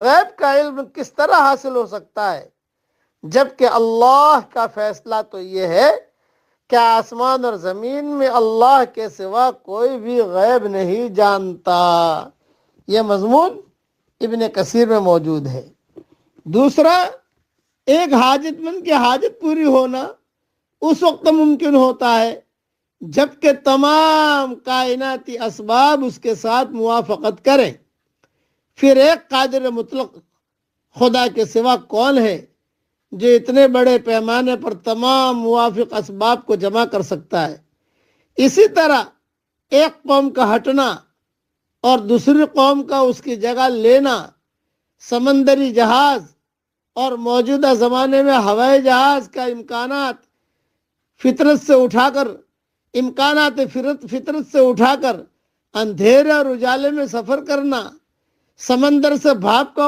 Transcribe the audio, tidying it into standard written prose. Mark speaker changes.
Speaker 1: غیب کا علم کس طرح حاصل ہو سکتا ہے جبکہ اللہ کا فیصلہ تو یہ ہے کہ آسمان اور زمین میں اللہ کے سوا کوئی بھی غیب نہیں جانتا۔ یہ مضمون ابن کثیر میں موجود ہے۔ دوسرا، ایک حاجت مند کی حاجت پوری ہونا اس وقت ممکن ہوتا ہے جبکہ تمام کائناتی اسباب اس کے ساتھ موافقت کریں۔ پھر ایک قادر مطلق خدا کے سوا کون ہے جو اتنے بڑے پیمانے پر تمام موافق اسباب کو جمع کر سکتا ہے؟ اسی طرح ایک قوم کا ہٹنا اور دوسری قوم کا اس کی جگہ لینا، سمندری جہاز اور موجودہ زمانے میں ہوائی جہاز کا امکانات فطرت سے اٹھا کر اندھیرے اور اجالے میں سفر کرنا، سمندر سے بھاپ کا